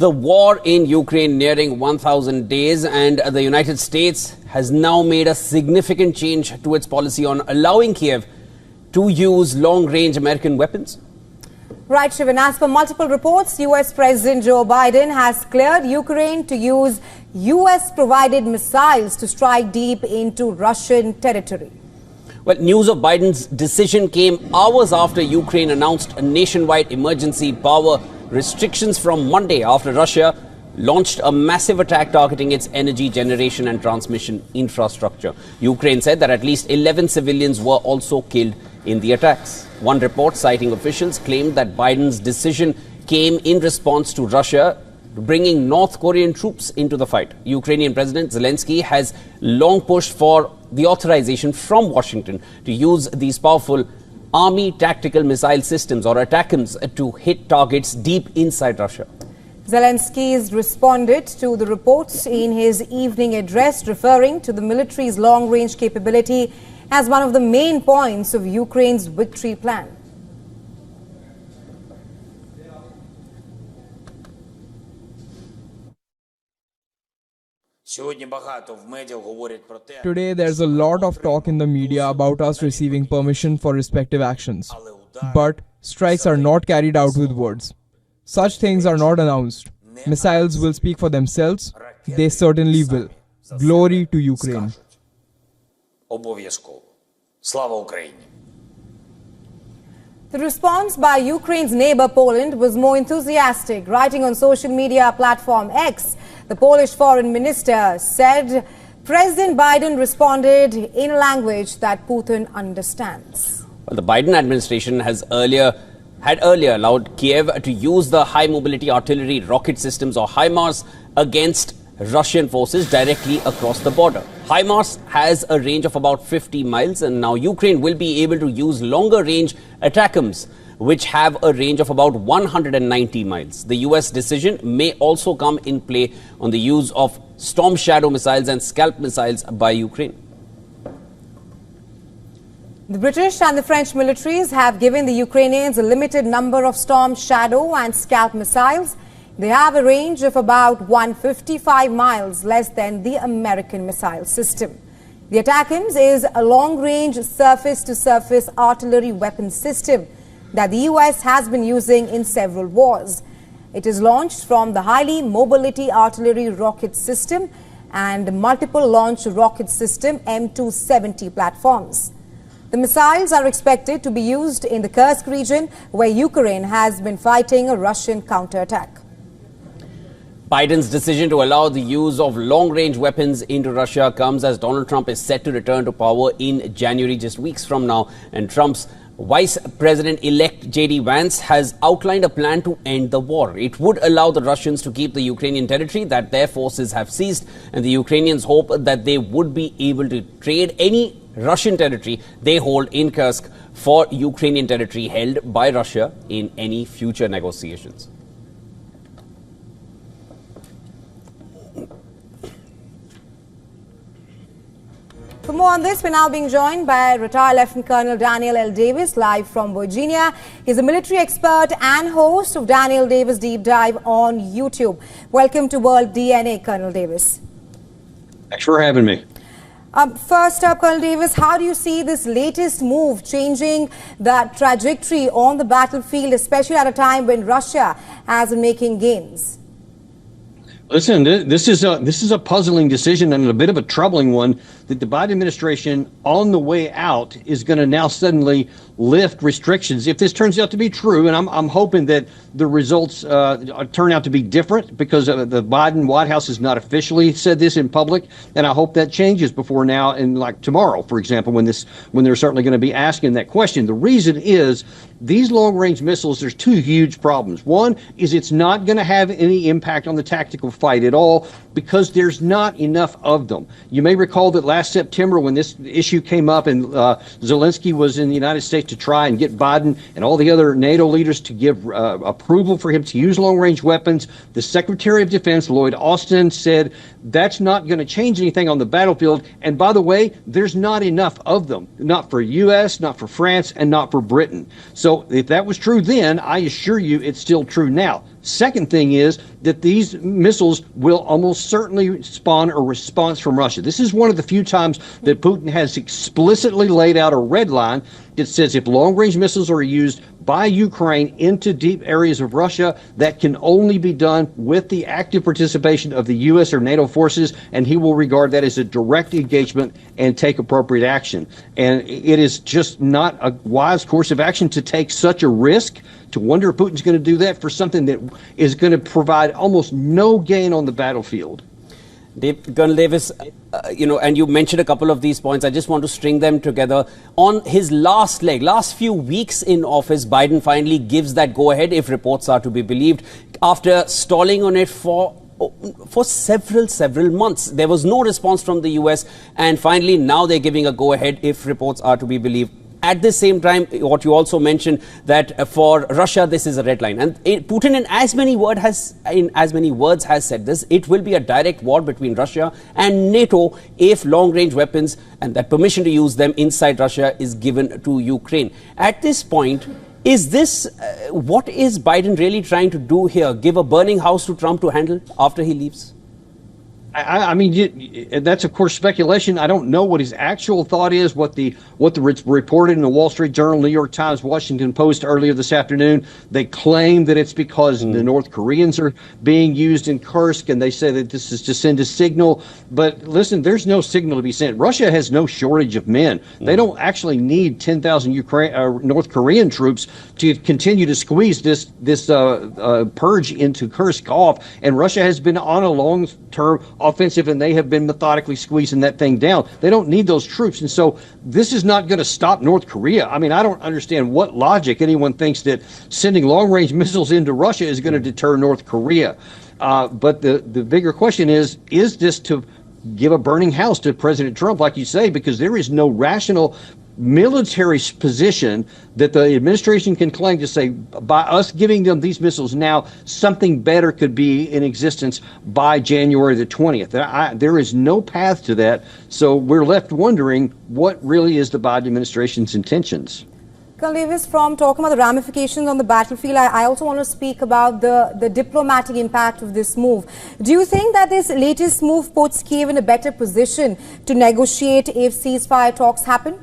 The war in Ukraine nearing 1,000 days, and the United States has now made a significant change to its policy on allowing Kiev to use long-range American weapons. Right, Shivan. As per multiple reports, US President Joe Biden has cleared Ukraine to use US-provided missiles to strike deep into Russian territory. Well, news of Biden's decision came hours after Ukraine announced a nationwide emergency power restrictions from Monday after Russia launched a massive attack targeting its energy generation and transmission infrastructure. Ukraine said that at least 11 civilians were also killed in the attacks. One report citing officials claimed that Biden's decision came in response to Russia bringing North Korean troops into the fight. Ukrainian President Zelensky has long pushed for the authorization from Washington to use these powerful Army tactical missile systems or ATACMS to hit targets deep inside Russia. Zelensky has responded to the reports in his evening address, referring to the military's long-range capability as one of the main points of Ukraine's victory plan. Today, there's a lot of talk in the media about us receiving permission for respective actions. But strikes are not carried out with words. Such things are not announced. Missiles will speak for themselves. They certainly will. Glory to Ukraine. The response by Ukraine's neighbor Poland was more enthusiastic. Writing on social media platform X, the Polish foreign minister said President Biden responded in a language that Putin understands. Well, the Biden administration had earlier allowed Kiev to use the high mobility artillery rocket systems or HIMARS against Russian forces directly across the border. HIMARS has a range of about 50 miles, and now Ukraine will be able to use longer range ATACMS, which have a range of about 190 miles. The US decision may also come in play on the use of Storm Shadow missiles and Scalp missiles by Ukraine. The British and the French militaries have given the Ukrainians a limited number of Storm Shadow and Scalp missiles. They have a range of about 155 miles, less than the American missile system. The ATACMS is a long-range surface-to-surface artillery weapon system that the US has been using in several wars. It is launched from the highly mobility artillery rocket system and multiple launch rocket system M270 platforms. The missiles are expected to be used in the Kursk region, where Ukraine has been fighting a Russian counterattack. Biden's decision to allow the use of long-range weapons into Russia comes as Donald Trump is set to return to power in January, just weeks from now, and Trump's Vice President-elect J.D. Vance has outlined a plan to end the war. It would allow the Russians to keep the Ukrainian territory that their forces have seized, and the Ukrainians hope that they would be able to trade any Russian territory they hold in Kursk for Ukrainian territory held by Russia in any future negotiations. For more on this, we're now being joined by retired Lieutenant Colonel Daniel L. Davis, live from Virginia. He's a military expert and host of Daniel Davis Deep Dive on YouTube. Welcome to World DNA, Colonel Davis. Thanks for having me. First up, Colonel Davis, how do you see this latest move changing the trajectory on the battlefield, especially at a time when Russia has been making gains? Listen, this is a puzzling decision and a bit of a troubling one that the Biden administration on the way out is going to now suddenly lift restrictions. If this turns out to be true, and I'm hoping that the results turn out to be different, because the Biden White House has not officially said this in public, and I hope that changes before now and like tomorrow, for example, when they're certainly going to be asking that question. The reason is these long-range missiles, there's two huge problems. One is it's not going to have any impact on the tactical fight at all because there's not enough of them. You may recall that last September when this issue came up and Zelensky was in the United States to try and get Biden and all the other NATO leaders to give approval for him to use long-range weapons, the Secretary of Defense, Lloyd Austin, said that's not going to change anything on the battlefield. And by the way, there's not enough of them, not for U.S., not for France, and not for Britain. So if that was true then, I assure you it's still true now. Second thing is that these missiles will almost certainly spawn a response from Russia. This is one of the few times that Putin has explicitly laid out a red line. It says if long-range missiles are used by Ukraine into deep areas of Russia, that can only be done with the active participation of the U.S. or NATO forces, and he will regard that as a direct engagement and take appropriate action. And it is just not a wise course of action to take such a risk, to wonder if Putin's going to do that for something that is going to provide almost no gain on the battlefield. Colonel Davis, and you mentioned a couple of these points. I just want to string them together. On his last few weeks in office, Biden finally gives that go-ahead, if reports are to be believed, after stalling on it for several months. There was no response from the US, and finally now they're giving a go-ahead, if reports are to be believed. At the same time, what you also mentioned, that for Russia, this is a red line. And Putin, in as many words, has said this: it will be a direct war between Russia and NATO if long-range weapons and that permission to use them inside Russia is given to Ukraine. At this point, is this what is Biden really trying to do here? Give a burning house to Trump to handle after he leaves? I mean, that's of course speculation. I don't know what his actual thought is. What the reported in the Wall Street Journal, New York Times, Washington Post earlier this afternoon. They claim that it's because the North Koreans are being used in Kursk, and they say that this is to send a signal. But listen, there's no signal to be sent. Russia has no shortage of men. They don't actually need 10,000 North Korean troops to continue to squeeze this purge into Kursk off. And Russia has been on a long-term offensive, and they have been methodically squeezing that thing down. They don't need those troops. And so this is not going to stop North Korea. I mean, I don't understand what logic anyone thinks that sending long-range missiles into Russia is going to deter North Korea. But the bigger question is this to give a burning house to President Trump, like you say, because there is no rational military position that the administration can claim to say, by us giving them these missiles now, something better could be in existence by January the 20th. There is no path to that. So we're left wondering what really is the Biden administration's intentions. Colonel Davis, from talking about the ramifications on the battlefield, I also want to speak about the diplomatic impact of this move. Do you think that this latest move puts Kiev in a better position to negotiate if ceasefire talks happen?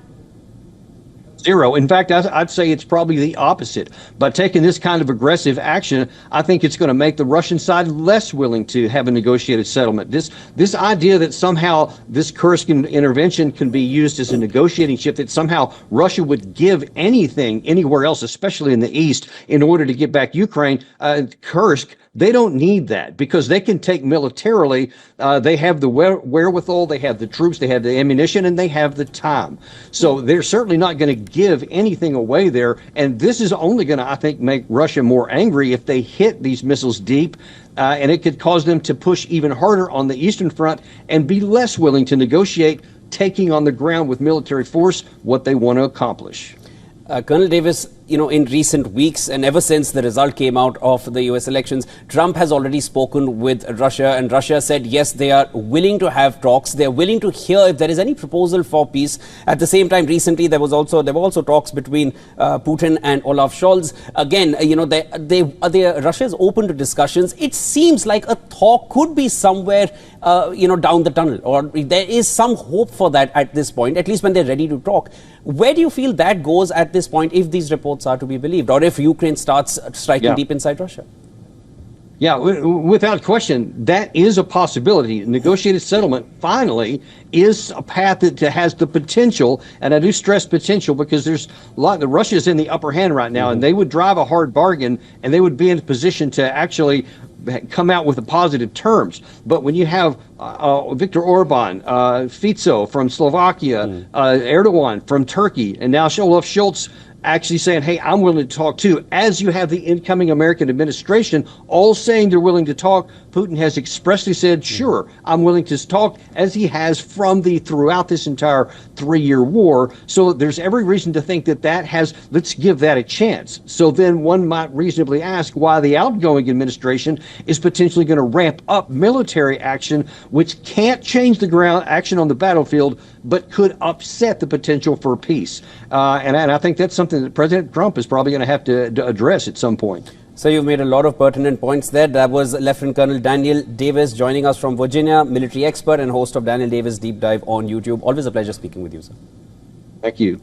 Zero. In fact, I'd say it's probably the opposite. By taking this kind of aggressive action, I think it's going to make the Russian side less willing to have a negotiated settlement. This idea that somehow this Kursk intervention can be used as a negotiating chip, that somehow Russia would give anything anywhere else, especially in the east, in order to get back Ukraine, Kursk, they don't need that because they can take militarily. They have the wherewithal, they have the troops, they have the ammunition, and they have the time. So they're certainly not going to give anything away there. And this is only going to, I think, make Russia more angry if they hit these missiles deep. And it could cause them to push even harder on the Eastern Front and be less willing to negotiate, taking on the ground with military force what they want to accomplish. Colonel Davis, in recent weeks and ever since the result came out of the US elections, Trump has already spoken with Russia, and Russia said, yes, they are willing to have talks. They're willing to hear if there is any proposal for peace. At the same time, recently, there were also talks between Putin and Olaf Scholz. Again, Russia is open to discussions. It seems like a talk could be somewhere, down the tunnel, or there is some hope for that at this point, at least when they're ready to talk. Where do you feel that goes at this point, if these reports are to be believed, or if Ukraine starts striking deep inside Russia? Yeah, without question, that is a possibility. Negotiated settlement, finally, is a path that has the potential, and I do stress potential because there's a lot. Russia is in the upper hand right now, and they would drive a hard bargain, and they would be in a position to actually come out with the positive terms. But when you have Viktor Orban, Fico from Slovakia, Erdogan from Turkey, and now Olaf Scholz actually saying, hey, I'm willing to talk too, as you have the incoming American administration all saying they're willing to talk, Putin has expressly said, sure, I'm willing to talk, as he has throughout this entire 3-year war. So there's every reason to think let's give that a chance. So then one might reasonably ask why the outgoing administration is potentially going to ramp up military action, which can't change the ground action on the battlefield, but could upset the potential for peace. And I think that's something that President Trump is probably going to have to address at some point. So you've made a lot of pertinent points there. That was Lieutenant Colonel Daniel Davis joining us from Virginia, military expert and host of Daniel Davis Deep Dive on YouTube. Always a pleasure speaking with you, sir. Thank you.